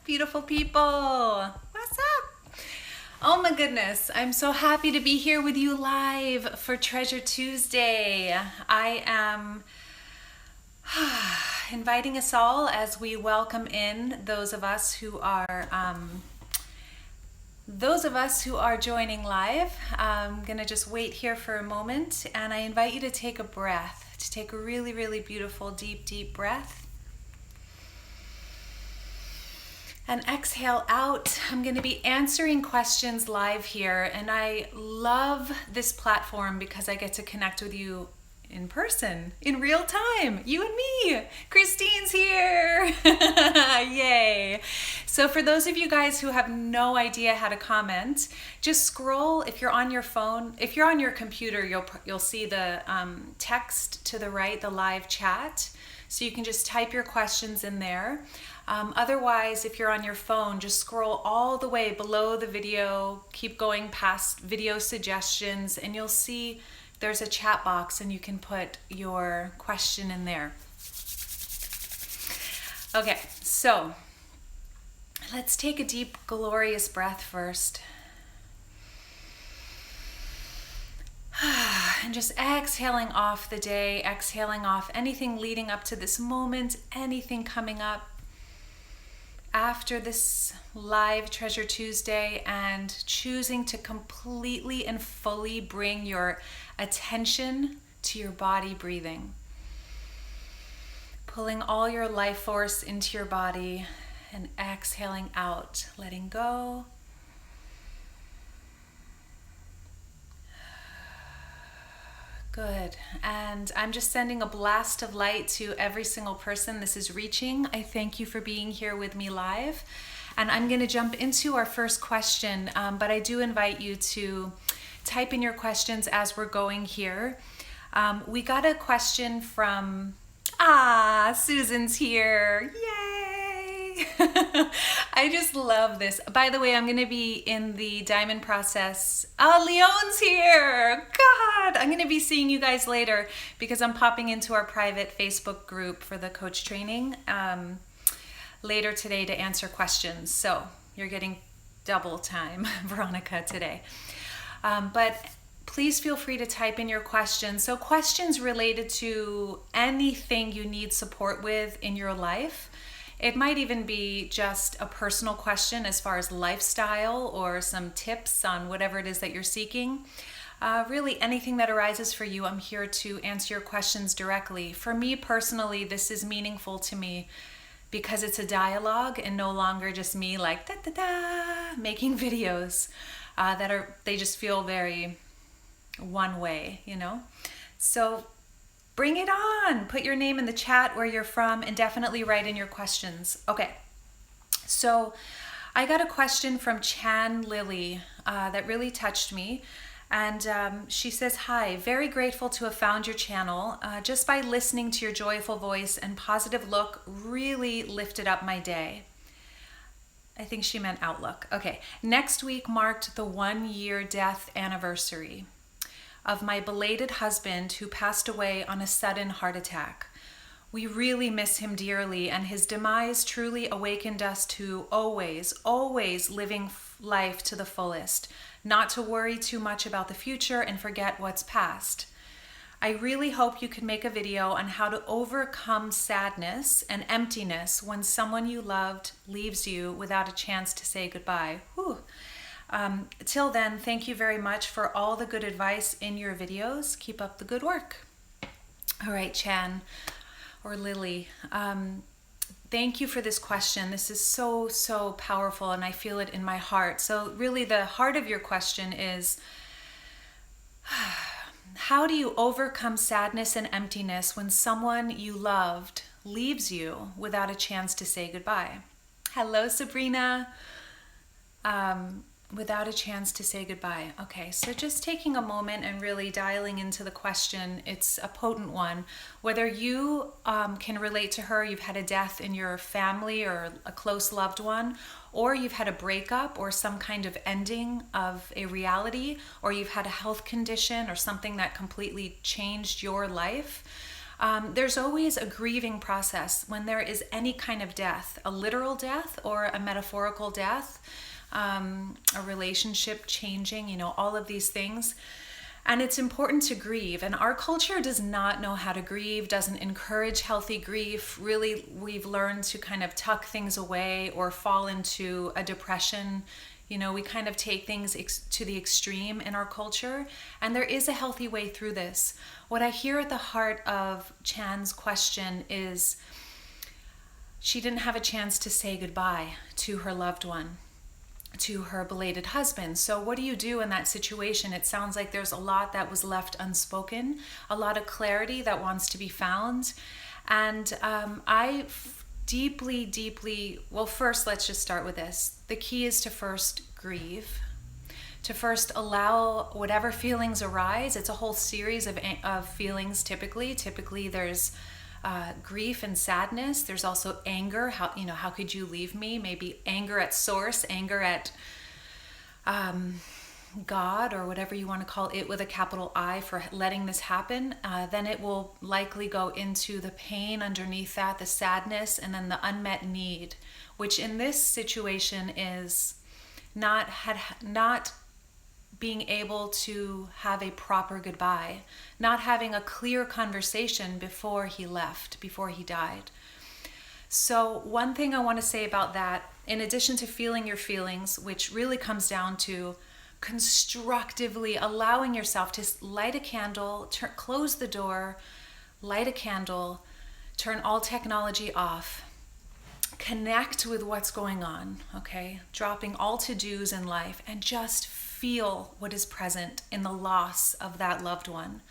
Beautiful people. What's up? Oh my goodness. I'm so happy to be here with you live for Treasure Tuesday. I am inviting us all as we welcome in those of us who are joining live. I'm going to just wait here for a moment, and I invite you to take a breath, to take a really, really beautiful, deep breath. And exhale out. I'm going to be answering questions live here, and I love this platform because I get to connect with you in person, in real time, you and me. Christine's here. Yay. So for those of you guys who have no idea how to comment, just scroll. If you're on your phone, if you're on your computer, you'll see the text to the right, the live chat. So you can just type your questions in there. Otherwise, if you're on your phone, just scroll all the way below the video, keep going past video suggestions, and you'll see there's a chat box and you can put your question in there. Okay, so let's take a deep, glorious breath first. And just exhaling off the day, exhaling off anything leading up to this moment, anything coming up after this live Treasure Tuesday, and choosing to completely and fully bring your attention to your body breathing. Pulling all your life force into your body and exhaling out, letting go. Good. And I'm just sending a blast of light to every single person this is reaching. I thank you for being here with me live. And I'm going to jump into our first question, but I do invite you to type in your questions as we're going here. We got a question from, Susan's here. Yay! I just love this. By the way, I'm going to be in the diamond process. Leon's here. God, I'm going to be seeing you guys later because I'm popping into our private Facebook group for the coach training later today to answer questions. So you're getting double time, Veronica, today. But please feel free to type in your questions. So questions related to anything you need support with in your life. It might even be just a personal question as far as lifestyle or some tips on whatever it is that you're seeking. Really anything that arises for you, I'm here to answer your questions directly. For me personally, this is meaningful to me because it's a dialogue and no longer just me like making videos they just feel very one way, you know? So bring it on. Put your name in the chat, where you're from, and definitely write in your questions. Okay, so I got a question from Chan Lily that really touched me. And she says, hi, very grateful to have found your channel. Just by listening to your joyful voice and positive look really lifted up my day. I think she meant outlook. Okay, next week marked the 1-year death anniversary of my belated husband who passed away on a sudden heart attack. We really miss him dearly, and his demise truly awakened us to always living life to the fullest, not to worry too much about the future and forget what's past. I really hope you could make a video on how to overcome sadness and emptiness when someone you loved leaves you without a chance to say goodbye. Whew. Till then, thank you very much for all the good advice in your videos. Keep up the good work. All right, Chan or Lily, thank you for this question. This is so powerful, and I feel it in my heart. So really the heart of your question is, how do you overcome sadness and emptiness when someone you loved leaves you without a chance to say goodbye? Hello, Sabrina. Without a chance to say goodbye. Okay, so just taking a moment and really dialing into the question. It's a potent one. Whether you can relate to her, you've had a death in your family or a close loved one, or you've had a breakup or some kind of ending of a reality, or you've had a health condition or something that completely changed your life. There's always a grieving process when there is any kind of death, a literal death or a metaphorical death, a relationship changing, all of these things. And it's important to grieve. And our culture does not know how to grieve, doesn't encourage healthy grief. Really, we've learned to kind of tuck things away or fall into a depression. We kind of take things to the extreme in our culture. And there is a healthy way through this. What I hear at the heart of Chan's question is she didn't have a chance to say goodbye to her loved one, to her belated husband. So what do you do in that situation? It sounds like there's a lot that was left unspoken, a lot of clarity that wants to be found. And I deeply, well, first, let's just start with this. The key is to first grieve, to first allow whatever feelings arise. It's a whole series of feelings typically. Typically there's grief and sadness. There's also anger. How could you leave me? Maybe anger at source, anger at God, or whatever you want to call it with a capital I for letting this happen. Then it will likely go into the pain underneath that, the sadness, and then the unmet need, which in this situation is not being able to have a proper goodbye, not having a clear conversation before he left, before he died. So one thing I want to say about that, in addition to feeling your feelings, which really comes down to constructively allowing yourself to light a candle, close the door, light a candle, turn all technology off, connect with what's going on, okay? Dropping all to-dos in life and just feel what is present in the loss of that loved one.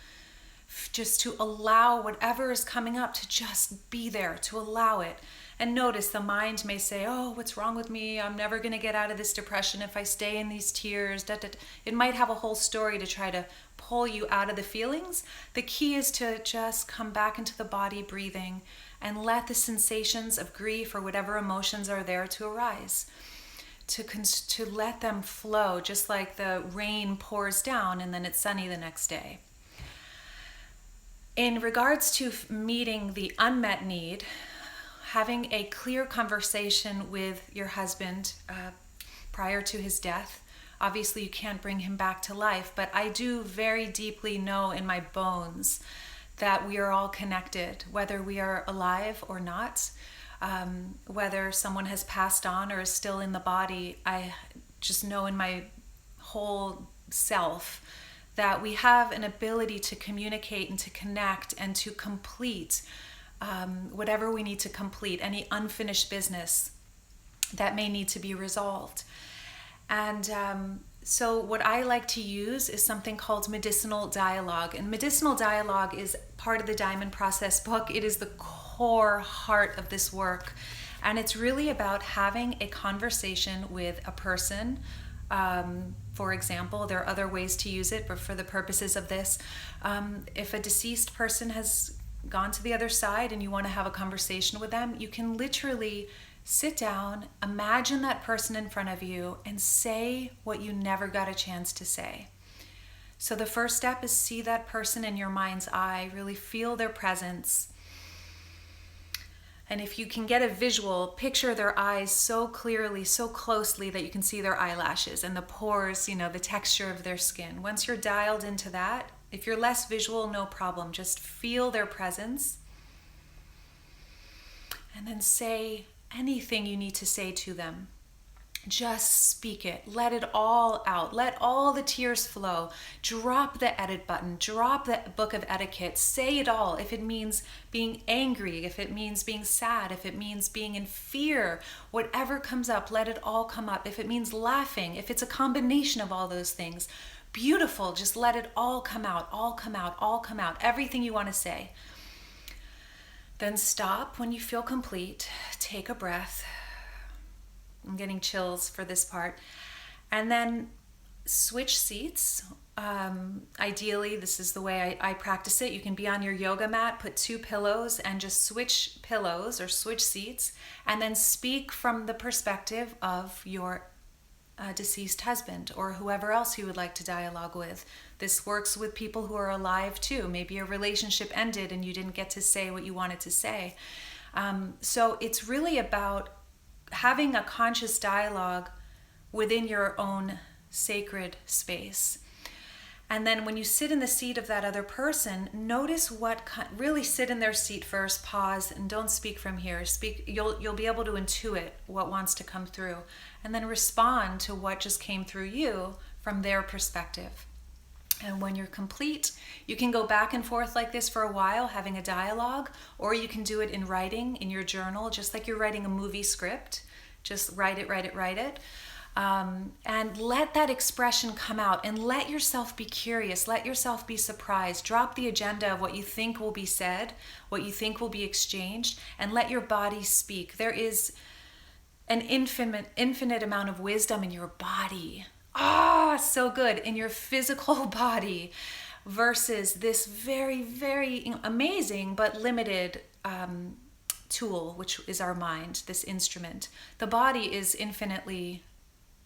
Just to allow whatever is coming up to just be there, to allow it. And notice the mind may say, oh, what's wrong with me? I'm never going to get out of this depression if I stay in these tears. It might have a whole story to try to pull you out of the feelings. The key is to just come back into the body, breathing, and let the sensations of grief or whatever emotions are there to arise. To let them flow, just like the rain pours down and then it's sunny the next day. In regards to meeting the unmet need, having a clear conversation with your husband prior to his death. Obviously, you can't bring him back to life, but I do very deeply know in my bones that we are all connected, whether we are alive or not. Whether someone has passed on or is still in the body, I just know in my whole self that we have an ability to communicate and to connect and to complete whatever we need to complete, any unfinished business that may need to be resolved. And so what I like to use is something called medicinal dialogue. And medicinal dialogue is part of the Diamond Process book. It is the core heart of this work. And it's really about having a conversation with a person. For example, there are other ways to use it, but for the purposes of this, if a deceased person has gone to the other side and you want to have a conversation with them, you can literally sit down, imagine that person in front of you, and say what you never got a chance to say. So the first step is see that person in your mind's eye, really feel their presence. And if you can get a visual, picture their eyes so clearly, so closely that you can see their eyelashes and the pores, the texture of their skin. Once you're dialed into that, if you're less visual, no problem. Just feel their presence. And then say anything you need to say to them. Just speak it. Let it all out. Let all the tears flow. Drop the edit button. Drop the book of etiquette. Say it all. If it means being angry, if it means being sad, if it means being in fear, whatever comes up, let it all come up. If it means laughing, if it's a combination of all those things, beautiful. Just let it all come out, all come out, all come out. Everything you want to say. Then stop when you feel complete. Take a breath. I'm getting chills for this part. And then switch seats. Ideally, this is the way I practice it. You can be on your yoga mat, put 2 pillows, and just switch pillows or switch seats, and then speak from the perspective of your deceased husband or whoever else you would like to dialogue with. This works with people who are alive too. Maybe a relationship ended and you didn't get to say what you wanted to say. So it's really about having a conscious dialogue within your own sacred space. And then when you sit in the seat of that other person, notice really sit in their seat first, pause, and don't speak from here. You'll be able to intuit what wants to come through, and then respond to what just came through you from their perspective. And when you're complete, you can go back and forth like this for a while, having a dialogue, or you can do it in writing in your journal, just like you're writing a movie script. Just write it. And let that expression come out, and let yourself be curious, let yourself be surprised. Drop the agenda of what you think will be said, what you think will be exchanged, and let your body speak. There is an infinite amount of wisdom in your body. So good, in your physical body, versus this very, very amazing but limited tool, which is our mind, this instrument. The body is infinitely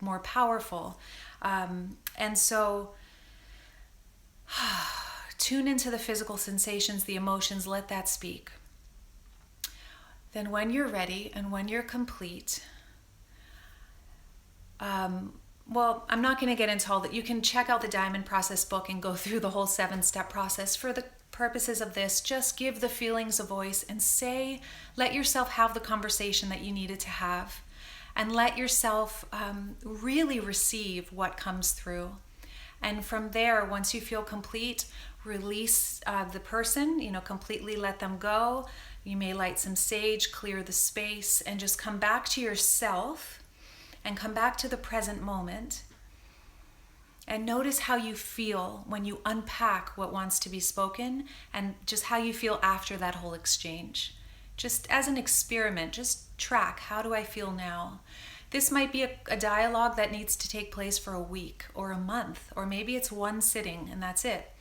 more powerful. And so tune into the physical sensations, the emotions, let that speak. Then when you're ready and when you're complete, well, I'm not going to get into all that. You can check out the Diamond Process book and go through the whole 7-step process. For the purposes of this, just give the feelings a voice and let yourself have the conversation that you needed to have. And let yourself really receive what comes through. And from there, once you feel complete, release the person, completely let them go. You may light some sage, clear the space, and just come back to yourself and come back to the present moment. And notice how you feel when you unpack what wants to be spoken, and just how you feel after that whole exchange. Just as an experiment, just track, how do I feel now? This might be a dialogue that needs to take place for a week or a month, or maybe it's one sitting and that's it.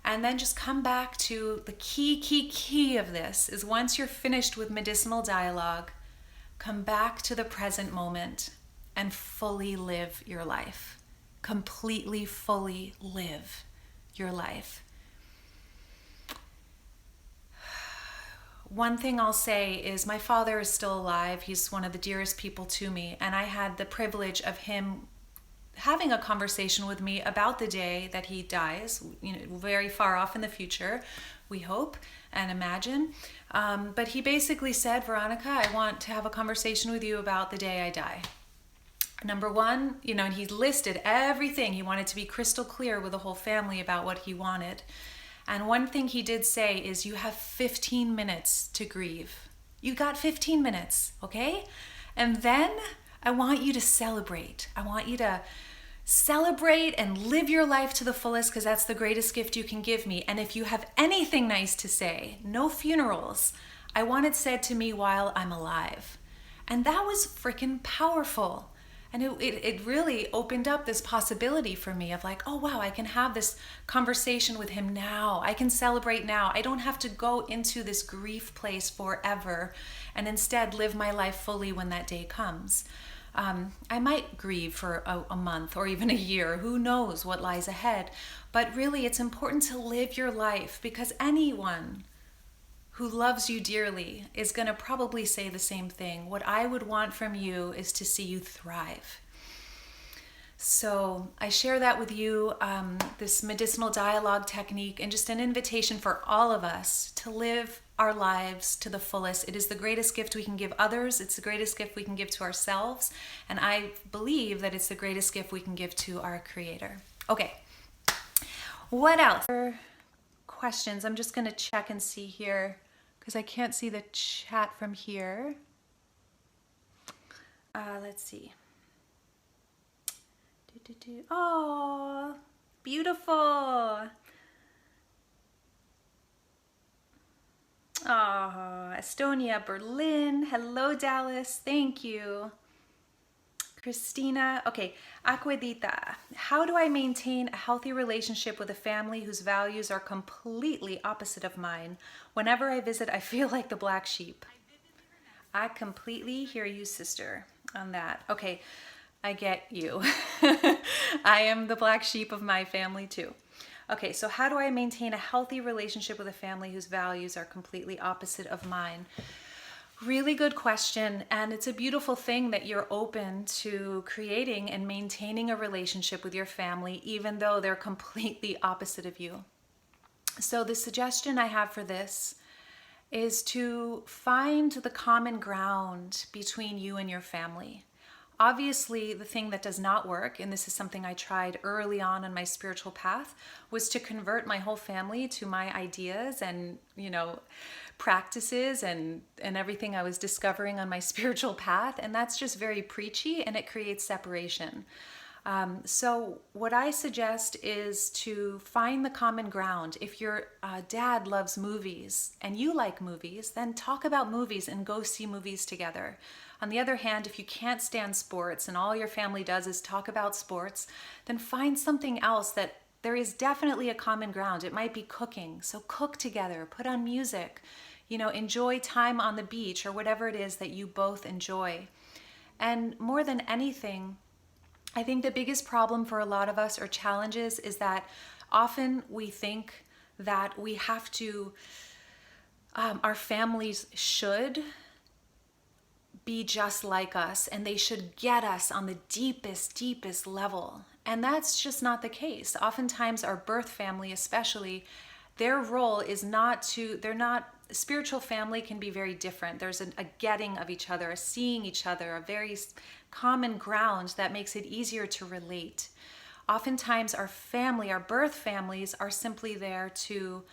And then just come back to the key of this is, once you're finished with medicinal dialogue, come back to the present moment and fully live your life. Completely, fully live your life. One thing I'll say is, my father is still alive. He's one of the dearest people to me. And I had the privilege of him having a conversation with me about the day that he dies, very far off in the future, we hope and imagine. But he basically said, Veronica, I want to have a conversation with you about the day I die. Number one, and he listed everything. He wanted to be crystal clear with the whole family about what he wanted. And one thing he did say is, you have 15 minutes to grieve. You got 15 minutes, okay? And then I want you to celebrate. I want you to celebrate and live your life to the fullest, because that's the greatest gift you can give me. And if you have anything nice to say, no funerals. I want it said to me while I'm alive. And that was freaking powerful. And it really opened up this possibility for me of like, oh wow, I can have this conversation with him now. I can celebrate now. I don't have to go into this grief place forever, and instead live my life fully when that day comes. I might grieve for a month or even a year. Who knows what lies ahead? But really, it's important to live your life, because anyone who loves you dearly is going to probably say the same thing. What I would want from you is to see you thrive. So I share that with you, this medicinal dialogue technique, and just an invitation for all of us to live our lives to the fullest. It is the greatest gift we can give others. It's the greatest gift we can give to ourselves. And I believe that it's the greatest gift we can give to our Creator. Okay, what else? Questions. I'm just going to check and see here, because I can't see the chat from here. Let's see. Oh, beautiful. Oh, Estonia, Berlin. Hello, Dallas. Thank you. Christina. Okay, Aquedita. How do I maintain a healthy relationship with a family whose values are completely opposite of mine? Whenever I visit, I feel like the black sheep. I completely hear you, sister, on that. Okay, I get you. I am the black sheep of my family too. Okay, so how do I maintain a healthy relationship with a family whose values are completely opposite of mine? Really good question. And it's a beautiful thing that you're open to creating and maintaining a relationship with your family, even though they're completely opposite of you. So the suggestion I have for this is to find the common ground between you and your family. Obviously, the thing that does not work, and this is something I tried early on my spiritual path, was to convert my whole family to my ideas and, practices and everything I was discovering on my spiritual path. And that's just very preachy and it creates separation. So what I suggest is to find the common ground. If your dad loves movies and you like movies, then talk about movies and go see movies together. On the other hand, if you can't stand sports and all your family does is talk about sports, then find something else that there is definitely a common ground. It might be cooking. So cook together, put on music, enjoy time on the beach or whatever it is that you both enjoy. And more than anything, I think the biggest problem for a lot of us or challenges is that often we think that we have to, our families should be just like us and they should get us on the deepest level. And that's just not the case. Oftentimes our birth family especially, their role is spiritual family can be very different. There's a getting of each other, a seeing each other, a very common ground that makes it easier to relate. Oftentimes our birth families are simply there to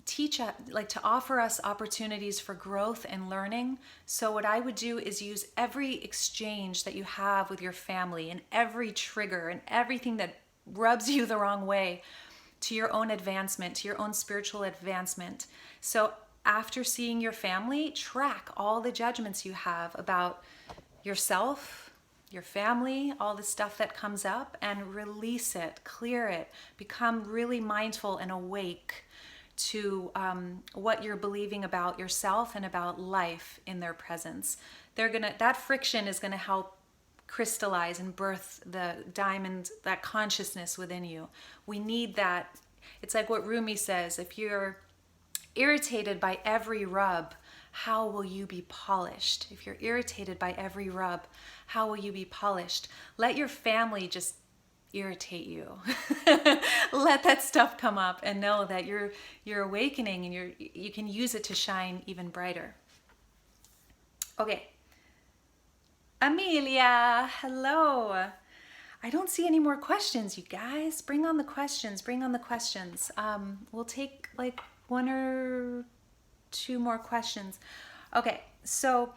teach us, to offer us opportunities for growth and learning. So what I would do is use every exchange that you have with your family and every trigger and everything that rubs you the wrong way to your own advancement, to your own spiritual advancement. So after seeing your family, track all the judgments you have about yourself, your family, all the stuff that comes up, and release it, clear it, become really mindful and awake to what you're believing about yourself and about life in their presence. That friction is gonna help crystallize and birth the diamond, that consciousness within you. We need that. It's like what Rumi says, if you're irritated by every rub, how will you be polished? If you're irritated by every rub, how will you be polished? Let your family just irritate you. Let that stuff come up and know that you're awakening and you can use it to shine even brighter. Okay. Amelia, hello. I don't see any more questions, you guys. Bring on the questions. We'll take like one or two more questions. Okay, so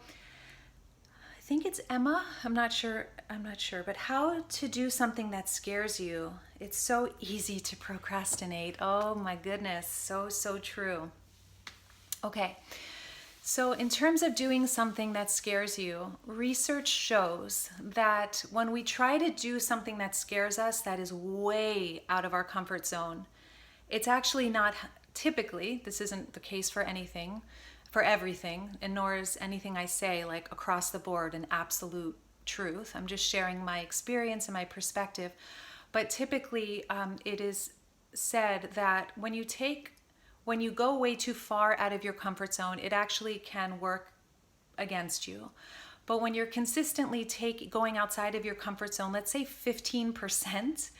I think it's Emma. I'm not sure, but how to do something that scares you. It's so easy to procrastinate. Oh my goodness, so true. Okay. So in terms of doing something that scares you, research shows that when we try to do something that scares us, that is way out of our comfort zone, it's actually not typically, this isn't the case for everything, and nor is anything I say like across the board an absolute truth. I'm just sharing my experience and my perspective. But typically it is said that when you go way too far out of your comfort zone, it actually can work against you. But when you're consistently going outside of your comfort zone, let's say 15%,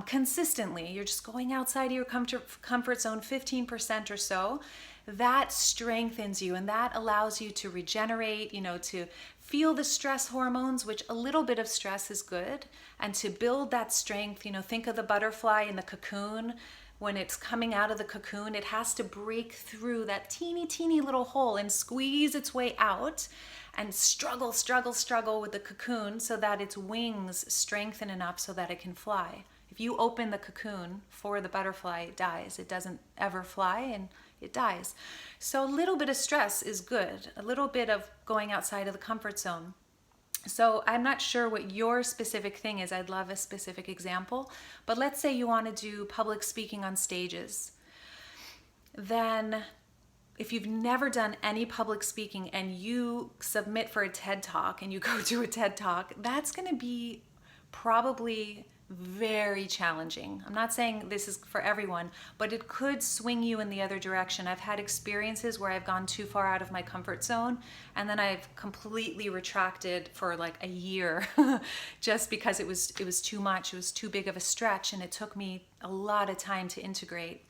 consistently, you're just going outside of your comfort zone 15% or so, that strengthens you and that allows you to regenerate, to feel the stress hormones, which a little bit of stress is good, and to build that strength. Think of the butterfly in the cocoon. When it's coming out of the cocoon, it has to break through that teeny little hole and squeeze its way out and struggle with the cocoon so that its wings strengthen enough so that it can fly. If you open the cocoon for the butterfly, it dies. It doesn't ever fly and it dies. So a little bit of stress is good, a little bit of going outside of the comfort zone. So I'm not sure what your specific thing is. I'd love a specific example. But let's say you want to do public speaking on stages. Then if you've never done any public speaking and you submit for a TED Talk and you go do a TED Talk, that's going to be probably very challenging. I'm not saying this is for everyone, but it could swing you in the other direction. I've had experiences where I've gone too far out of my comfort zone and then I've completely retracted for like a year just because it was too much. It was too big of a stretch and it took me a lot of time to integrate.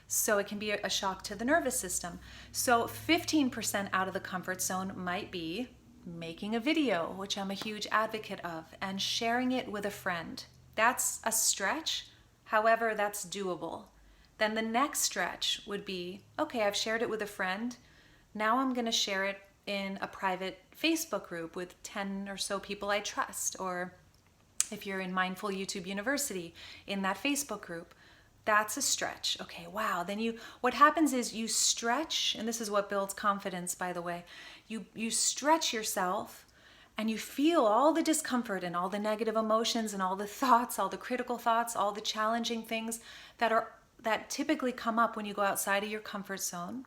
So it can be a shock to the nervous system. So 15% out of the comfort zone might be making a video, which I'm a huge advocate of, and sharing it with a friend. That's a stretch. However, that's doable. Then the next stretch would be, okay, I've shared it with a friend. Now I'm going to share it in a private Facebook group with 10 or so people I trust. Or if you're in Mindful YouTube University, in that Facebook group. That's a stretch. Okay, wow. Then what happens is you stretch, and this is what builds confidence, by the way. You stretch yourself and you feel all the discomfort and all the negative emotions and all the thoughts, all the critical thoughts, all the challenging things that typically come up when you go outside of your comfort zone.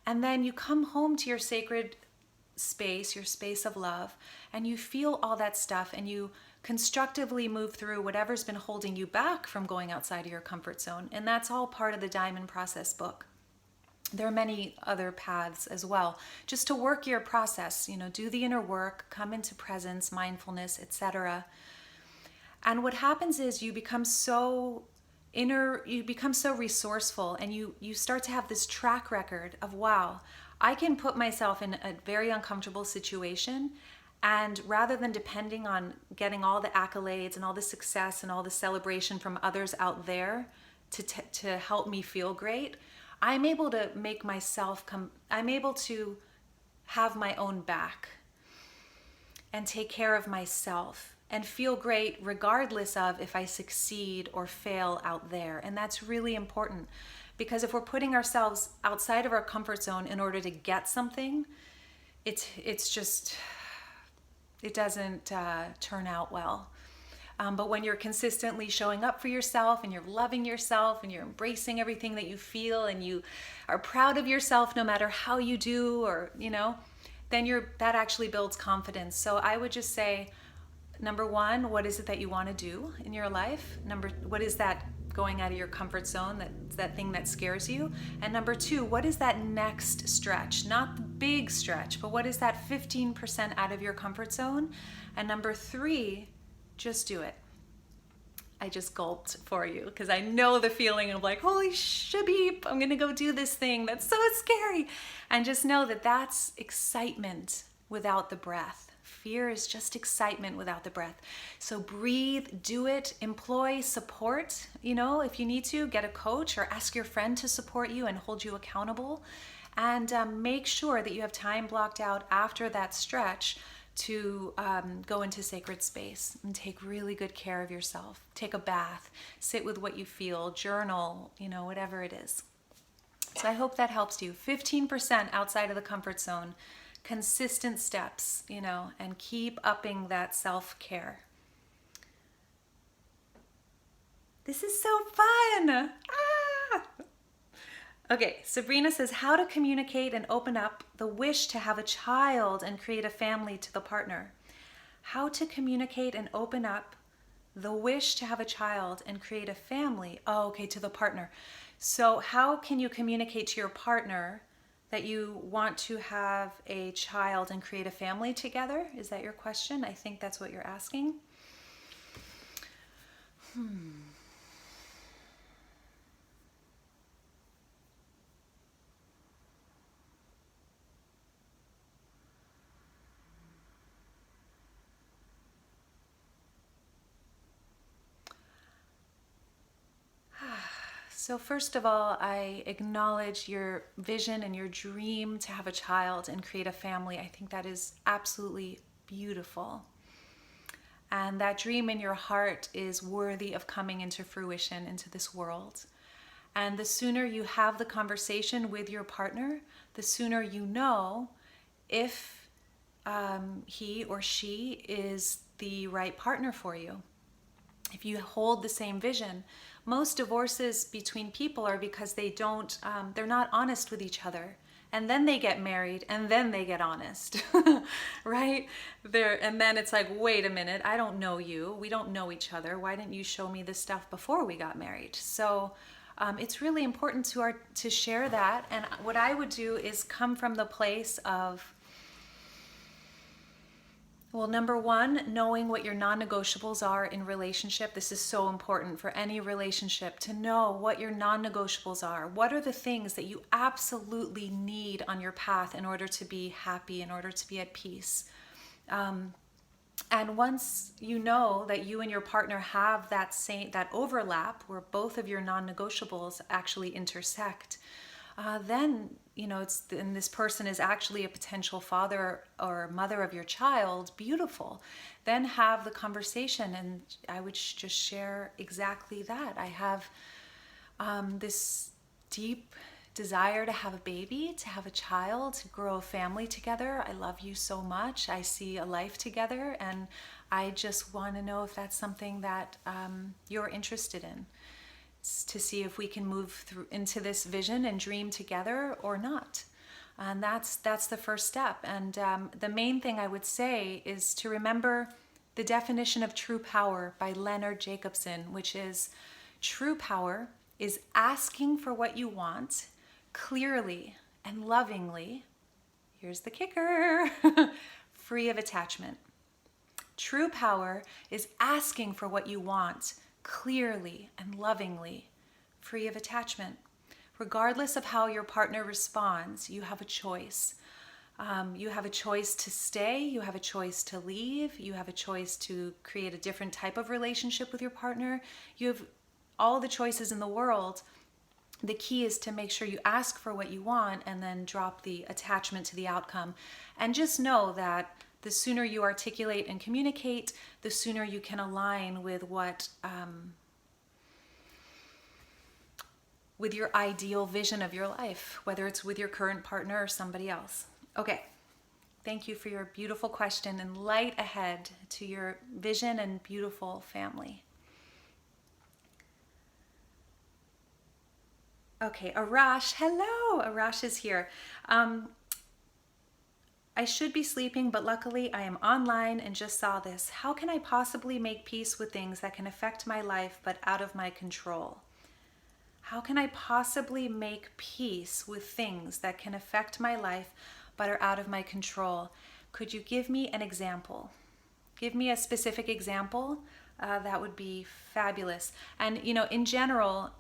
And then you come home to your sacred space, your space of love, and you feel all that stuff and you constructively move through whatever's been holding you back from going outside of your comfort zone. And that's all part of the Diamond Process book. There are many other paths as well, just to work your process, do the inner work, come into presence, mindfulness, etc. And what happens is you become so resourceful and you start to have this track record of, wow, I can put myself in a very uncomfortable situation, and rather than depending on getting all the accolades and all the success and all the celebration from others out there to help me feel great, I'm able to make myself I'm able to have my own back and take care of myself and feel great regardless of if I succeed or fail out there. And that's really important, because if we're putting ourselves outside of our comfort zone in order to get something, it's just, it doesn't turn out well. But when you're consistently showing up for yourself and you're loving yourself and you're embracing everything that you feel and you are proud of yourself no matter how you do, or then that actually builds confidence. So I would just say, number one, what is it that you want to do in your life? What is that going out of your comfort zone, that thing that scares you? And number two, what is that next stretch? Not the big stretch, but what is that 15% out of your comfort zone? And number three, just do it. I just gulped for you because I know the feeling of like, holy shabeep, I'm gonna go do this thing that's so scary. And just know that that's excitement without the breath. Fear is just excitement without the breath. So breathe, do it, employ support. If you need to, get a coach or ask your friend to support you and hold you accountable. And make sure that you have time blocked out after that stretch to go into sacred space and take really good care of yourself. Take a bath, sit with what you feel, journal, whatever it is. So I hope that helps you. 15% outside of the comfort zone. Consistent steps, and keep upping that self-care. This is so fun. Okay, Sabrina says, how to communicate and open up the wish to have a child and create a family to the partner. How to communicate and open up the wish to have a child and create a family. Oh, okay, to the partner. So how can you communicate to your partner that you want to have a child and create a family together? Is that your question? I think that's what you're asking. So first of all, I acknowledge your vision and your dream to have a child and create a family. I think that is absolutely beautiful. And that dream in your heart is worthy of coming into fruition into this world. And the sooner you have the conversation with your partner, the sooner you know if he or she is the right partner for you. if you hold the same vision. Most divorces between people are because they're not honest with each other. And then they get married and then they get honest, right? And then it's like, wait a minute, I don't know you. We don't know each other. Why didn't you show me this stuff before we got married? So it's really important to share that. And what I would do is come from the place of, well, number one, knowing what your non-negotiables are in relationship. This is so important for any relationship, to know what your non-negotiables are. What are the things that you absolutely need on your path in order to be happy, in order to be at peace? And once you know that you and your partner have that overlap where both of your non-negotiables actually intersect, then and this person is actually a potential father or mother of your child, beautiful. Then have the conversation, and I would just share exactly that. I have this deep desire to have a baby, to have a child, to grow a family together. I love you so much. I see a life together, and I just want to know if that's something that you're interested in, to see if we can move through into this vision and dream together or not. And that's the first step. And the main thing I would say is to remember the definition of true power by Leonard Jacobson, which is, true power is asking for what you want clearly and lovingly. Here's the kicker. Free of attachment. True power is asking for what you want clearly and lovingly, free of attachment. Regardless of how your partner responds, you have a choice. You have a choice to stay, you have a choice to leave, you have a choice to create a different type of relationship with your partner. You have all the choices in the world. The key is to make sure you ask for what you want and then drop the attachment to the outcome. And just know that the sooner you articulate and communicate, the sooner you can align with with your ideal vision of your life, whether it's with your current partner or somebody else. Okay, thank you for your beautiful question, and light ahead to your vision and beautiful family. Okay, Arash, hello, Arash is here. I should be sleeping, but luckily I am online and just saw this. How can I possibly make peace with things that can affect my life but out of my control? How can I possibly make peace with things that can affect my life but are out of my control? Could you give me an example? Give me a specific example. That would be fabulous. And in general,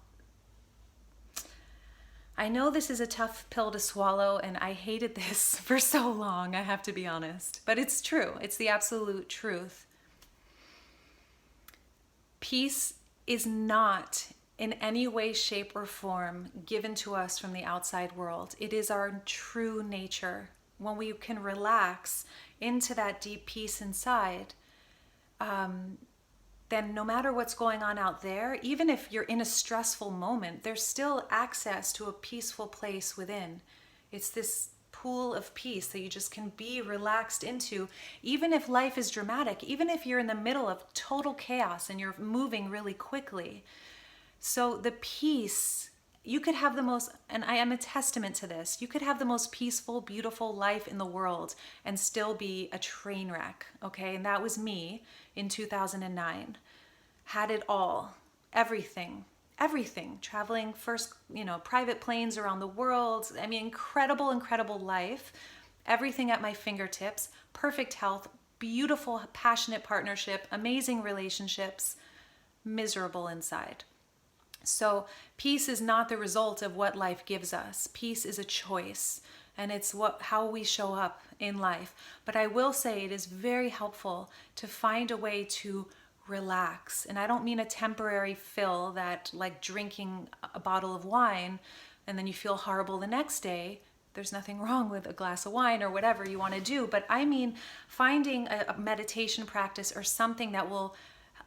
I know this is a tough pill to swallow, and I hated this for so long, I have to be honest. But it's true. It's the absolute truth. Peace is not in any way, shape, or form given to us from the outside world. It is our true nature. When we can relax into that deep peace inside, then no matter what's going on out there, even if you're in a stressful moment, there's still access to a peaceful place within. It's this pool of peace that you just can be relaxed into, even if life is dramatic, even if you're in the middle of total chaos and you're moving really quickly. So the peace, you could have the most, and I am a testament to this, you could have the most peaceful, beautiful life in the world and still be a train wreck, okay? And that was me in 2009. Had it all, everything, traveling first, private planes around the world. I mean, incredible life, everything at my fingertips, perfect health, beautiful, passionate partnership, amazing relationships, miserable inside. So peace is not the result of what life gives us. Peace is a choice, and it's how we show up in life. But I will say it is very helpful to find a way to relax. And I don't mean a temporary fill that, like drinking a bottle of wine and then you feel horrible the next day. There's nothing wrong with a glass of wine or whatever you want to do. But I mean finding a meditation practice or something that will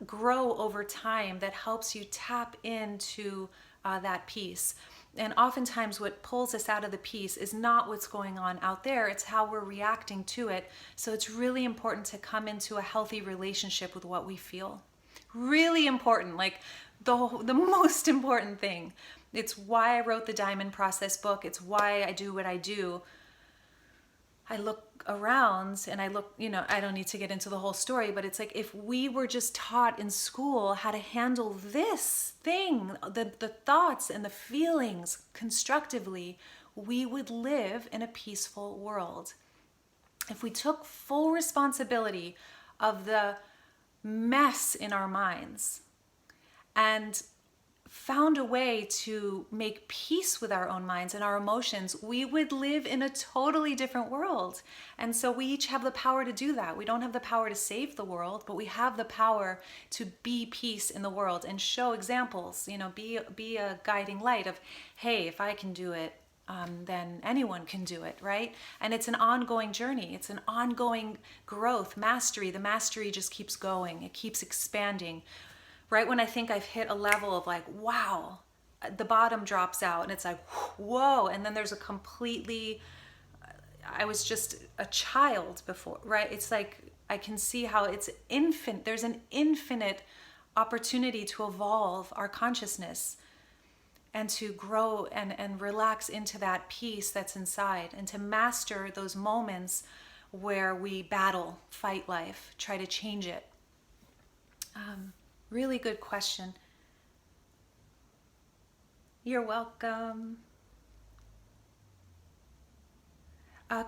grow over time that helps you tap into that peace. And oftentimes what pulls us out of the peace is not what's going on out there, it's how we're reacting to it. So it's really important to come into a healthy relationship with what we feel. Really important, like the most important thing. It's why I wrote the Diamond Process book. It's why I do what I do. I look around and I look, I don't need to get into the whole story, but it's like if we were just taught in school how to handle this thing, the thoughts and the feelings constructively, we would live in a peaceful world. If we took full responsibility of the mess in our minds and found a way to make peace with our own minds and our emotions, we would live in a totally different world. And so we each have the power to do that. We don't have the power to save the world, but we have the power to be peace in the world and show examples, be a guiding light of, hey, if I can do it, then anyone can do it, right? And it's an ongoing journey. It's an ongoing growth, mastery. The mastery just keeps going. It keeps expanding. Right when I think I've hit a level of like, wow, the bottom drops out and it's like, whoa. And then there's I was just a child before, right? It's like, I can see how it's infinite. There's an infinite opportunity to evolve our consciousness and to grow and relax into that peace that's inside and to master those moments where we battle, fight life, try to change it. Really good question. You're welcome.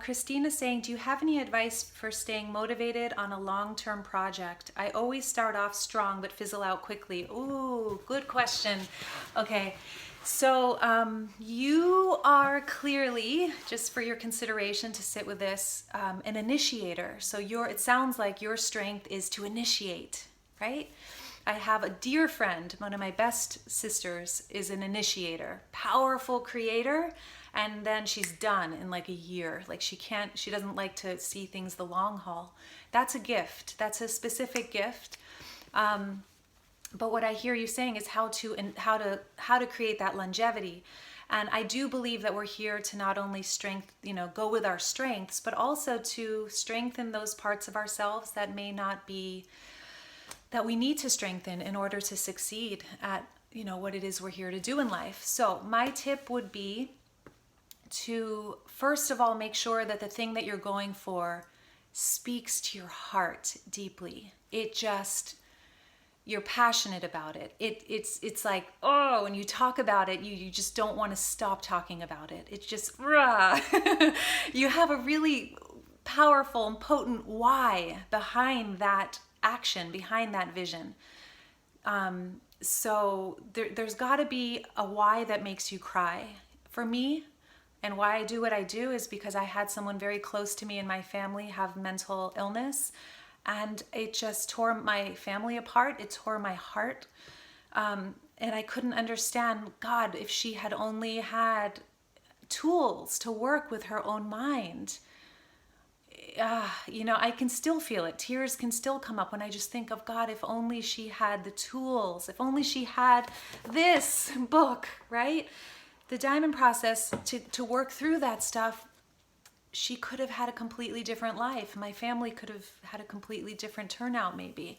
Christina's saying, do you have any advice for staying motivated on a long-term project? I always start off strong but fizzle out quickly. Ooh, good question. Okay, so you are clearly, just for your consideration to sit with this, an initiator. So it sounds like your strength is to initiate, right? I have a dear friend, one of my best sisters, is an initiator, powerful creator, and then she's done in like a year. Like she doesn't like to see things the long haul. That's a gift. That's a specific gift. But what I hear you saying is how to create that longevity. And I do believe that we're here to not only go with our strengths, but also to strengthen those parts of ourselves that may not be, that we need to strengthen in order to succeed at, what it is we're here to do in life. So my tip would be to, first of all, make sure that the thing that you're going for speaks to your heart deeply. You're passionate about it. It's like, oh, when you talk about it, you just don't want to stop talking about it. It's just, rah. You have a really powerful and potent why behind that action, behind that vision. So there's got to be a why that makes you cry. For me, and why I do what I do is because I had someone very close to me in my family have mental illness, and it just tore my family apart. It tore my heart. And I couldn't understand, God, if she had only had tools to work with her own mind. I can still feel it. Tears can still come up when I just think of, God, if only she had the tools, if only she had this book, right? The Diamond Process, to work through that stuff, she could have had a completely different life. My family could have had a completely different turnout maybe.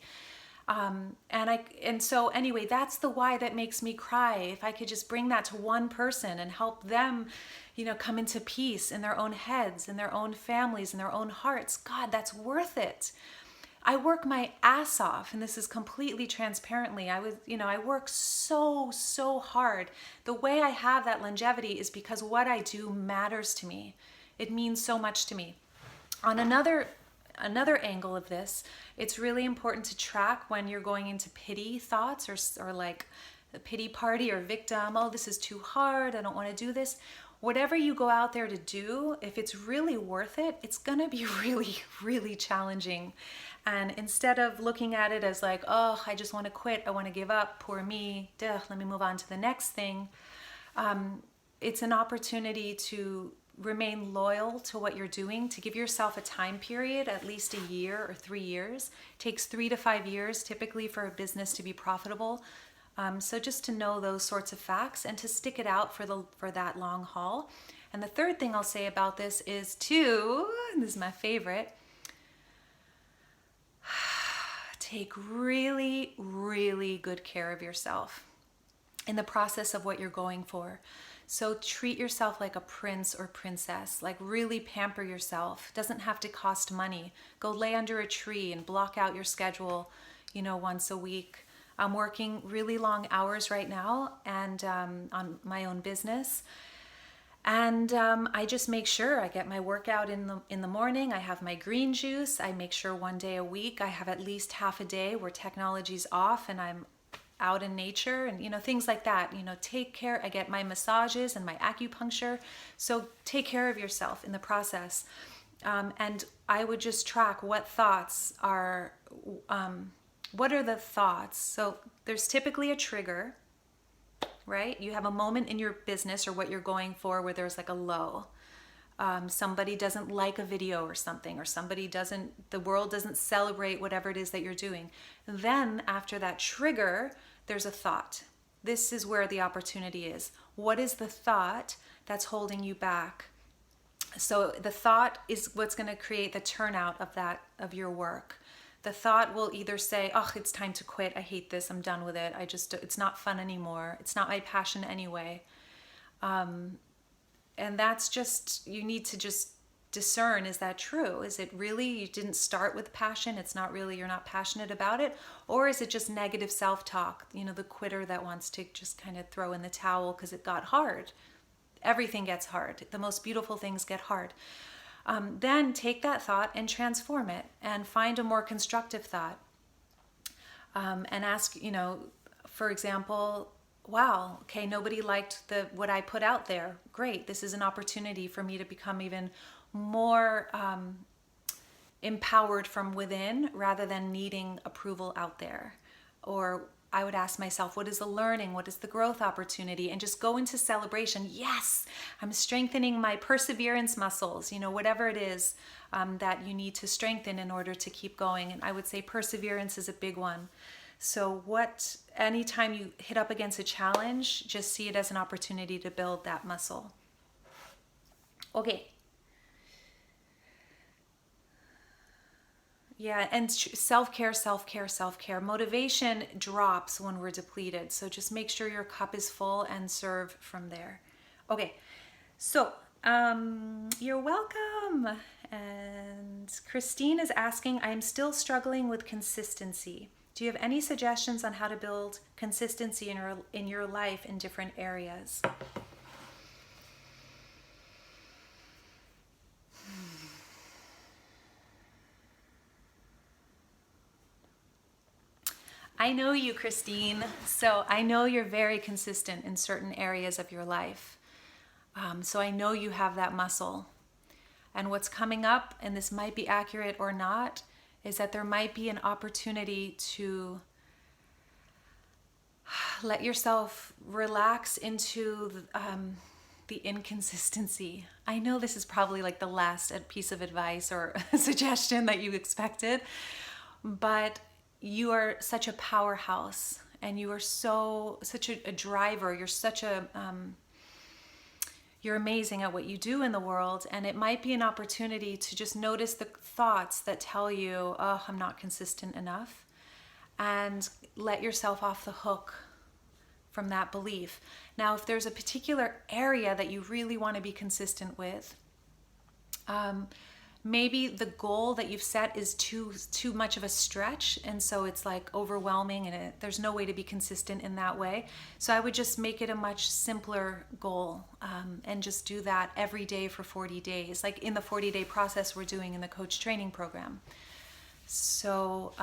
So anyway, that's the why that makes me cry. If I could just bring that to one person and help them, come into peace in their own heads, in their own families, in their own hearts, God, that's worth it. I work my ass off, and this is completely transparently. I work so hard. The way I have that longevity is because what I do matters to me. It means so much to me. On another angle of this, it's really important to track when you're going into pity thoughts or like the pity party or victim. Oh, this is too hard. I don't want to do this. Whatever you go out there to do, if it's really worth it, it's going to be really, really challenging. And instead of looking at it as like, oh, I just want to quit, I want to give up, poor me, let me move on to the next thing. It's an opportunity to remain loyal to what you're doing, to give yourself a time period, at least a year or 3 years. It takes 3 to 5 years typically for a business to be profitable. So just to know those sorts of facts and to stick it out for that long haul. And the third thing I'll say about this is this is my favorite, take really, really good care of yourself in the process of what you're going for. So treat yourself like a prince or princess, like really pamper yourself. Doesn't have to cost money. Go lay under a tree and block out your schedule, once a week. I'm working really long hours right now and on my own business. And I just make sure I get my workout in the morning. I have my green juice. I make sure one day a week I have at least half a day where technology's off and I'm out in nature and things like that. Take care. I get my massages and my acupuncture. So take care of yourself in the process. And I would just track what thoughts are. What are the thoughts? So there's typically a trigger. Right? You have a moment in your business or what you're going for where there's like a low. Somebody doesn't like a video or something, or the world doesn't celebrate whatever it is that you're doing. Then after that trigger, there's a thought. This is where the opportunity is. What is the thought that's holding you back? So the thought is what's going to create the turnout of your work. The thought will either say, oh, it's time to quit. I hate this. I'm done with it. It's not fun anymore. It's not my passion anyway. And that's just, you need to just discern, is that true? Is it really, you didn't start with passion? It's not really, you're not passionate about it? Or is it just negative self-talk? The quitter that wants to just kind of throw in the towel because it got hard. Everything gets hard. The most beautiful things get hard. Then take that thought and transform it and find a more constructive thought. And ask, for example, wow, okay, nobody liked what I put out there. Great, this is an opportunity for me to become even more empowered from within rather than needing approval out there. Or I would ask myself, what is the learning? What is the growth opportunity? And just go into celebration. Yes, I'm strengthening my perseverance muscles, whatever it is that you need to strengthen in order to keep going. And I would say perseverance is a big one. So anytime you hit up against a challenge, just see it as an opportunity to build that muscle. Okay. Yeah, and self-care, self-care, self-care. Motivation drops when we're depleted. So just make sure your cup is full and serve from there. Okay, so you're welcome. And Christine is asking, I'm still struggling with consistency. Do you have any suggestions on how to build consistency in your life in different areas? I know you, Christine. So I know you're very consistent in certain areas of your life. So I know you have that muscle. And what's coming up, and this might be accurate or not, is that there might be an opportunity to let yourself relax into the inconsistency. I know this is probably like the last piece of advice or suggestion that you expected, but you are such a powerhouse and you are such a driver. You're amazing at what you do in the world, and it might be an opportunity to just notice the thoughts that tell you, oh, I'm not consistent enough, and let yourself off the hook from that belief. Now, if there's a particular area that you really want to be consistent with, maybe the goal that you've set is too much of a stretch, and so it's like overwhelming, and there's no way to be consistent in that way. So I would just make it a much simpler goal, and just do that every day for 40 days, like in the 40-day process we're doing in the coach training program. So,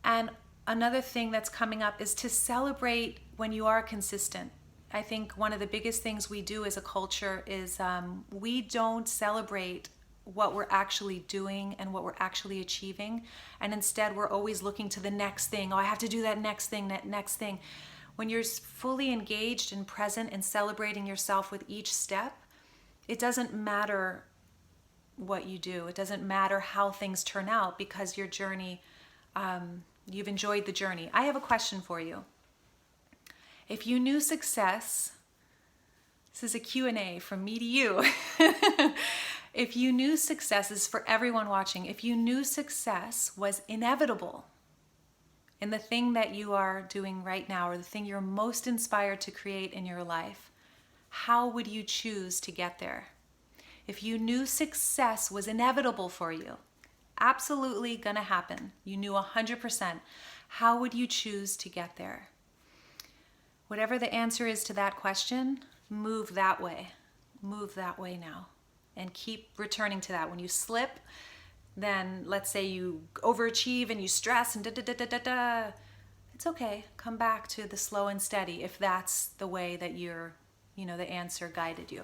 and another thing that's coming up is to celebrate when you are consistent. I think one of the biggest things we do as a culture is we don't celebrate what we're actually doing and what we're actually achieving. And instead, we're always looking to the next thing. Oh, I have to do that next thing, that next thing. When you're fully engaged and present and celebrating yourself with each step, it doesn't matter what you do. It doesn't matter how things turn out, because your journey, you've enjoyed the journey. I have a question for you. If you knew success, this is a Q&A from me to you. If you knew success, is for everyone watching, if you knew success was inevitable in the thing that you are doing right now, or the thing you're most inspired to create in your life, how would you choose to get there? If you knew success was inevitable for you, absolutely gonna happen, you knew 100%, how would you choose to get there? Whatever the answer is to that question, move that way. Move that way now. And keep returning to that. When you slip, then let's say you overachieve and you stress and da-da-da-da-da-da. It's okay. Come back to the slow and steady if that's the way that the answer guided you.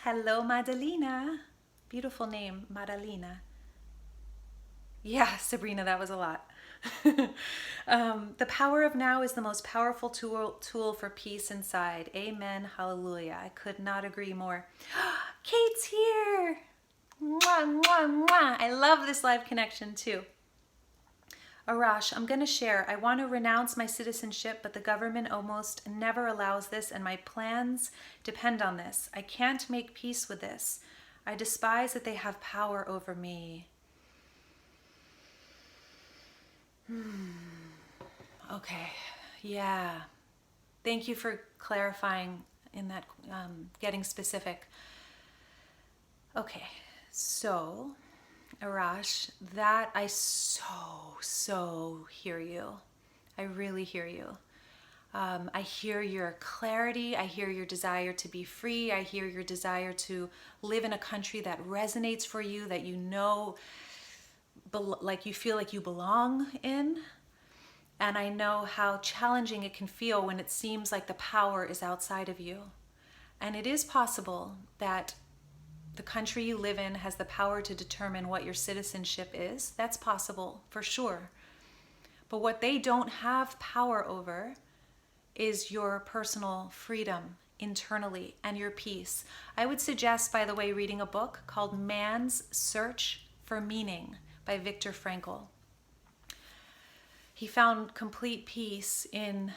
Hello, Madalena. Beautiful name, Madalena. Yeah, Sabrina, that was a lot. The power of now is the most powerful tool for peace inside. Amen. Hallelujah. I could not agree more. Kate's here. Mwah, mwah, mwah. I love this live connection too. Arash, I'm going to share. I want to renounce my citizenship, but the government almost never allows this, and my plans depend on this. I can't make peace with this. I despise that they have power over me. Okay, yeah. Thank you for clarifying in that, getting specific. Okay, so, Arash, that I so hear you. I really hear you. I hear your clarity. I hear your desire to be free. I hear your desire to live in a country that resonates for you, that you know, like you feel like you belong in. And I know how challenging it can feel when it seems like the power is outside of you. And it is possible that the country you live in has the power to determine what your citizenship is. That's possible, for sure. But what they don't have power over is your personal freedom internally and your peace. I would suggest, by the way, reading a book called Man's Search for Meaning by Viktor Frankl. He found complete peace in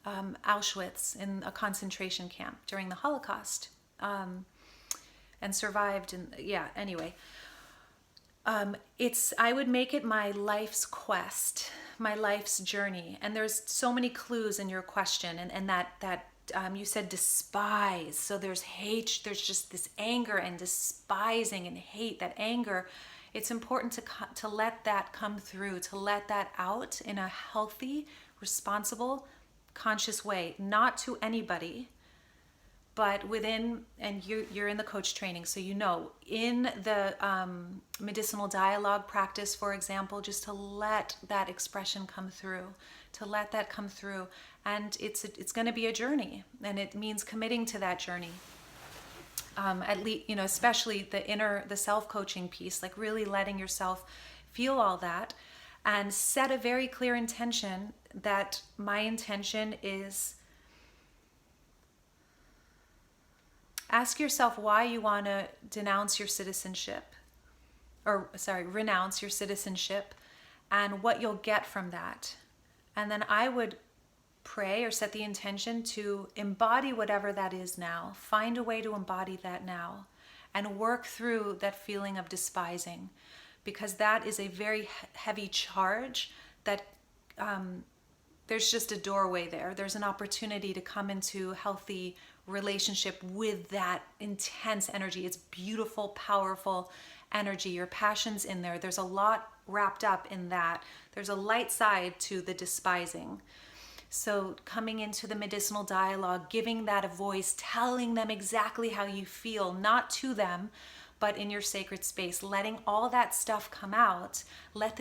Auschwitz, in a concentration camp during the Holocaust, and survived. And anyway, I would make it my life's quest, my life's journey. And there's so many clues in your question, and that you said despise. So there's hate. There's just this anger and despising and hate. That anger. It's important to let that come through, to let that out in a healthy, responsible, conscious way, not to anybody, but within, and you're in the coach training, so you know, in the medicinal dialogue practice, for example, just to let that expression come through, and it's going to be a journey, and it means committing to that journey. At least, especially the self-coaching piece, like really letting yourself feel all that, and set a very clear intention that my intention is, ask yourself why you want to renounce your citizenship, and what you'll get from that. And then I would pray or set the intention to embody whatever that is now. Find a way to embody that now and work through that feeling of despising, because that is a very heavy charge that there's just a doorway there. There's an opportunity to come into healthy relationship with that intense energy. It's beautiful, powerful energy. Your passion's in there. There's a lot wrapped up in that. There's a light side to the despising. So coming into the medicinal dialogue, giving that a voice, telling them exactly how you feel, not to them, but in your sacred space, letting all that stuff come out. Let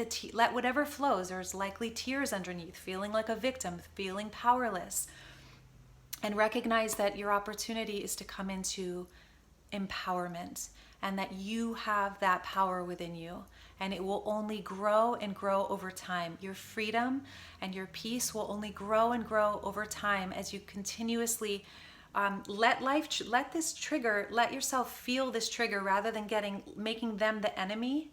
whatever flows. There's likely tears underneath, feeling like a victim, feeling powerless. And recognize that your opportunity is to come into empowerment, and that you have that power within you, and it will only grow and grow over time. Your freedom and your peace will only grow and grow over time as you continuously let yourself feel this trigger rather than making them the enemy.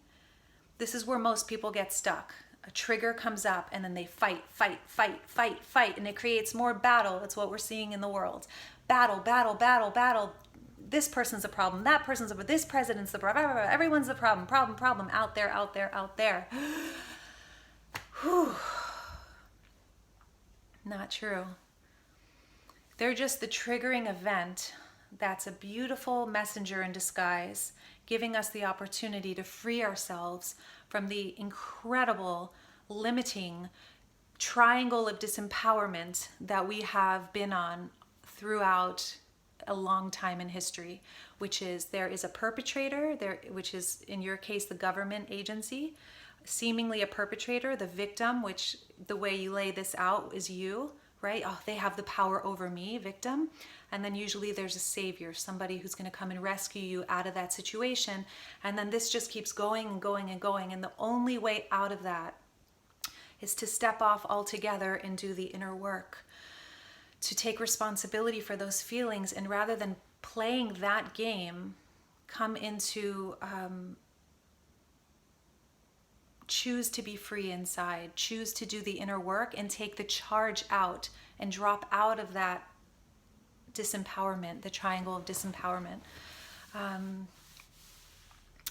This is where most people get stuck. a trigger comes up and then they fight, fight, fight, fight, fight, and it creates more battle. That's what we're seeing in the world. Battle, battle, battle, battle. This person's a problem, that person's a problem, this president's the problem, everyone's the problem, problem, out there, out there, out there. Whew. Not true. They're just the triggering event that's a beautiful messenger in disguise, giving us the opportunity to free ourselves from the incredible, limiting triangle of disempowerment that we have been on throughout a long time in history, which is there is a perpetrator, which is in your case the government agency, seemingly a perpetrator, the victim, which the way you lay this out is you, right? Oh, they have the power over me, victim. And then usually there's a savior, somebody who's going to come and rescue you out of that situation. And then this just keeps going and going and going. And the only way out of that is to step off altogether and do the inner work, to take responsibility for those feelings. And rather than playing that game, come into choose to be free inside, choose to do the inner work and take the charge out and drop out of that disempowerment, the triangle of disempowerment.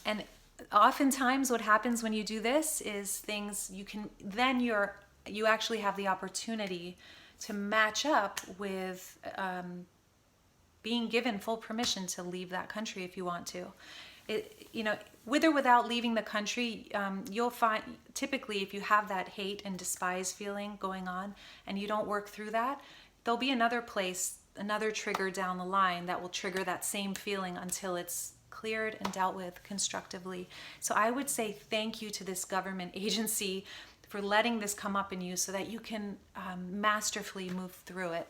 And oftentimes what happens when you do this is things you actually have the opportunity to match up with being given full permission to leave that country if you want to. With or without leaving the country, you'll find typically if you have that hate and despise feeling going on and you don't work through that, there'll be another place, another trigger down the line that will trigger that same feeling until it's cleared and dealt with constructively. So I would say thank you to this government agency for letting this come up in you so that you can masterfully move through it.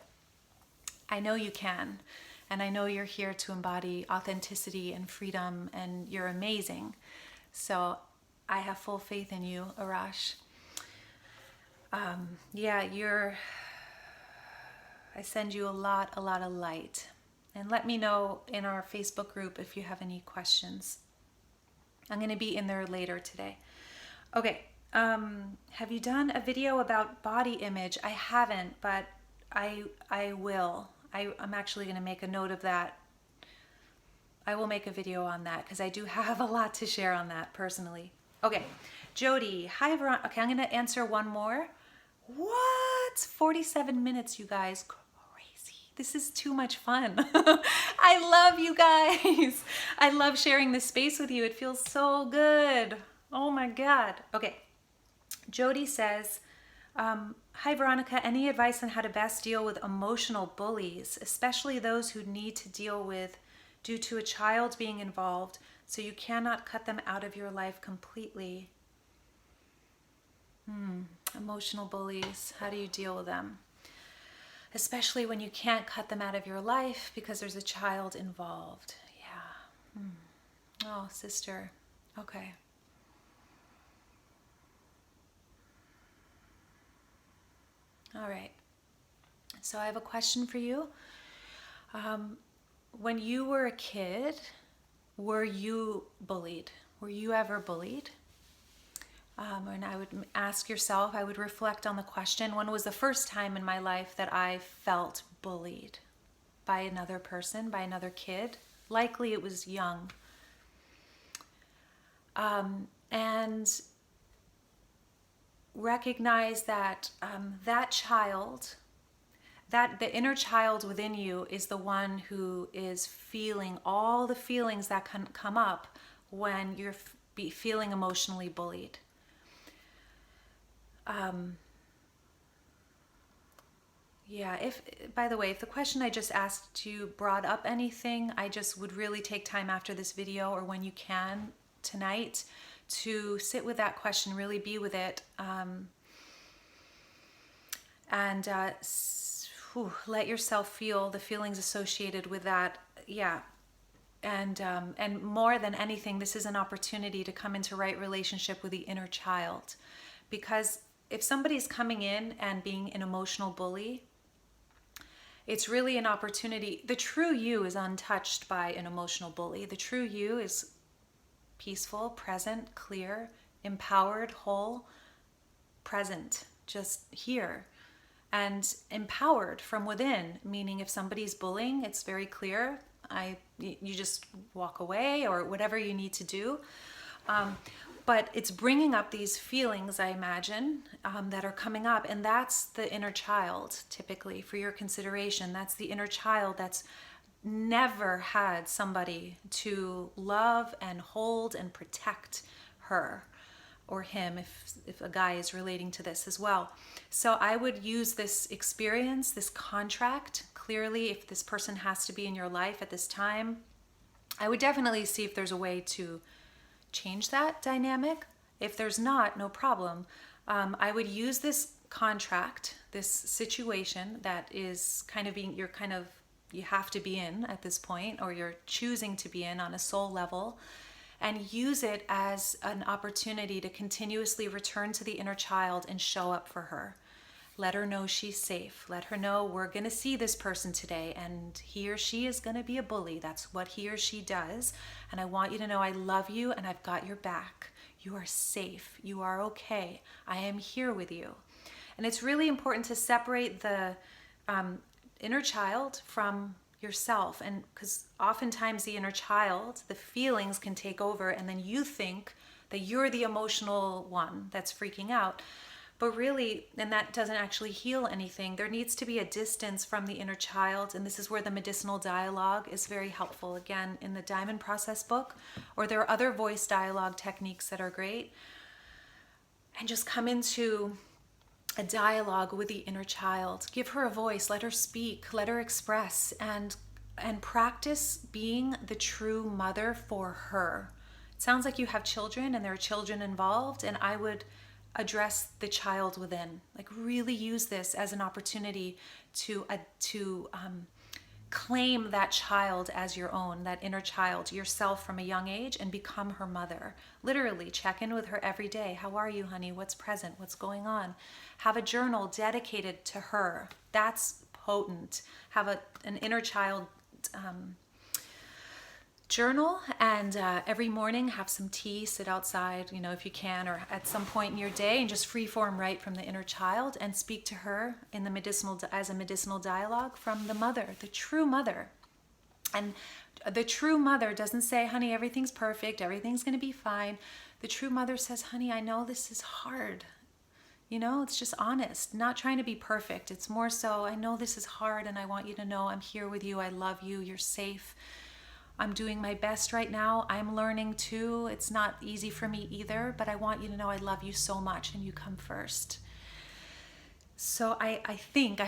I know you can. And I know you're here to embody authenticity and freedom, and you're amazing. So I have full faith in you, Arash. I send you a lot of light. And let me know in our Facebook group if you have any questions. I'm going to be in there later today. Okay, have you done a video about body image? I haven't, but I will. I'm actually going to make a note of that. I will make a video on that because I do have a lot to share on that personally. Okay, Jody. Hi, Veronica. Okay, I'm going to answer one more. What? 47 minutes, you guys. Crazy. This is too much fun. I love you guys. I love sharing this space with you. It feels so good. Oh my God. Okay. Jody says, hi Veronica, any advice on how to best deal with emotional bullies, especially those who need to deal with due to a child being involved, so you cannot cut them out of your life completely? Emotional bullies, how do you deal with them? Especially when you can't cut them out of your life because there's a child involved. Yeah. Oh, sister. Okay. All right, so I have a question for you. When you were a kid, were you bullied? Were you ever bullied? And I would ask yourself, I would reflect on the question, when was the first time in my life that I felt bullied by another person, by another kid? Likely it was young. And recognize that that child, that the inner child within you is the one who is feeling all the feelings that can come up when you're feeling emotionally bullied. If, by the way, if the question I just asked you brought up anything, I just would really take time after this video or when you can tonight to sit with that question, really be with it, and let yourself feel the feelings associated with that. Yeah, and more than anything, this is an opportunity to come into right relationship with the inner child, because if somebody's coming in and being an emotional bully, it's really an opportunity. The true you is untouched by an emotional bully. The true you is peaceful, present, clear, empowered, whole, present, just here, and empowered from within. Meaning if somebody's bullying, it's very clear. You just walk away or whatever you need to do. But it's bringing up these feelings, I imagine, that are coming up. And that's the inner child, typically, for your consideration. That's the inner child that's never had somebody to love and hold and protect her or him, if a guy is relating to this as well. So I would use this experience, this contract, clearly, if this person has to be in your life at this time, I would definitely see if there's a way to change that dynamic. If there's not, no problem. I would use this contract, this situation that is kind of being, you have to be in at this point, or you're choosing to be in on a soul level, and use it as an opportunity to continuously return to the inner child and show up for her. Let her know she's safe. Let her know we're going to see this person today, and he or she is going to be a bully. That's what he or she does. And I want you to know I love you and I've got your back. You are safe. You are okay. I am here with you. And it's really important to separate the inner child from yourself. And because oftentimes the inner child, the feelings can take over, and then you think that you're the emotional one that's freaking out. But really, and that doesn't actually heal anything. There needs to be a distance from the inner child. And this is where the medicinal dialogue is very helpful. Again, in the Diamond Process book, or there are other voice dialogue techniques that are great. And just come into a dialogue with the inner child. Give her a voice, let her speak, let her express, and practice being the true mother for her. It sounds like you have children and there are children involved, and I would address the child within. Like, really use this as an opportunity to claim that child as your own, that inner child, yourself from a young age, and become her mother. Literally check in with her every day. How are you, honey? What's present? What's going on? Have a journal dedicated to her. That's potent. Have an inner child journal, and every morning have some tea, sit outside, if you can, or at some point in your day, and just free form write from the inner child and speak to her in the as a medicinal dialogue from the mother, the true mother. And the true mother doesn't say, honey, everything's perfect, everything's going to be fine. The true mother says, honey, I know this is hard. It's just honest, not trying to be perfect. It's more so, I know this is hard, and I want you to know I'm here with you. I love you. You're safe. I'm doing my best right now. I'm learning too. It's not easy for me either, but I want you to know I love you so much, and you come first. So I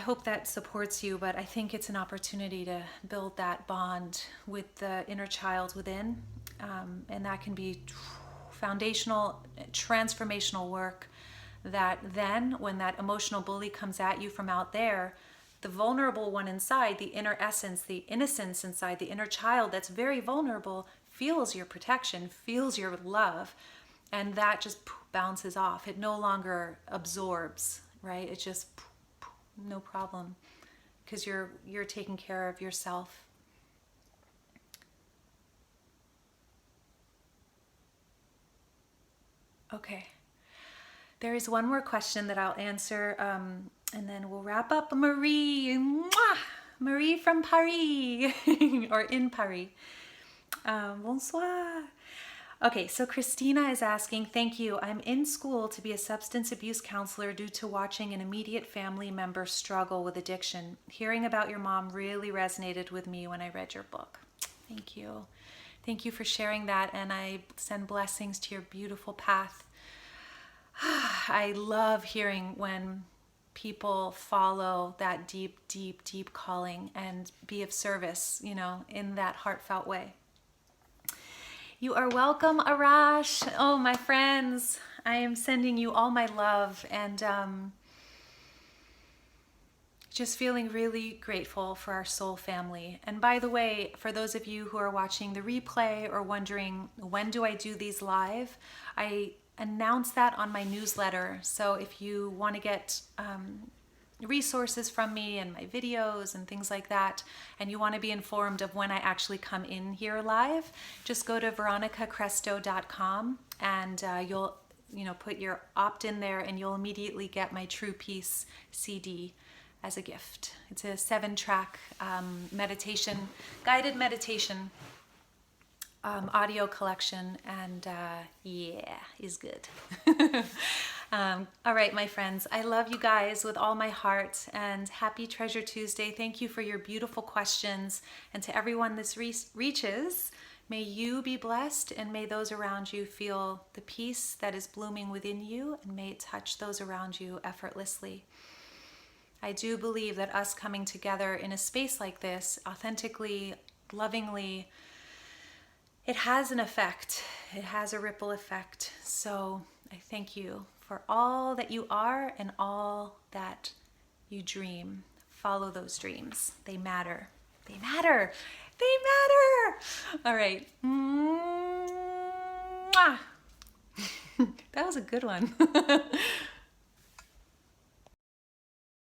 hope that supports you, but I think it's an opportunity to build that bond with the inner child within. And that can be foundational, transformational work that then when that emotional bully comes at you from out there, the vulnerable one inside, the inner essence, the innocence inside, the inner child that's very vulnerable, feels your protection, feels your love, and that just bounces off. It no longer absorbs, right? It just no problem, because you're taking care of yourself. Okay. There is one more question that I'll answer, and then we'll wrap up. Marie, Mwah! Marie from Paris, or in Paris. Bonsoir. Okay, so Christina is asking, thank you. I'm in school to be a substance abuse counselor due to watching an immediate family member struggle with addiction. Hearing about your mom really resonated with me when I read your book. Thank you. Thank you for sharing that, and I send blessings to your beautiful path. I love hearing when people follow that deep, deep, deep calling and be of service, in that heartfelt way. You are welcome, Arash. Oh, my friends, I am sending you all my love, and just feeling really grateful for our soul family. And by the way, for those of you who are watching the replay or wondering, when do I do these live? I announce that on my newsletter. So if you want to get resources from me and my videos and things like that, and you want to be informed of when I actually come in here live, just go to veronicacresto.com, and put your opt in there and you'll immediately get my True Peace CD as a gift. It's a 7-track guided meditation audio collection, and is good. All right, my friends, I love you guys with all my heart, and happy Treasure Tuesday. Thank you for your beautiful questions, and to everyone this reaches, may you be blessed, and may those around you feel the peace that is blooming within you, and may it touch those around you effortlessly. I do believe that us coming together in a space like this, authentically, lovingly, it has an effect. It has a ripple effect. So I thank you for all that you are and all that you dream. Follow those dreams. They matter. They matter. They matter. All right. Mwah. That was a good one.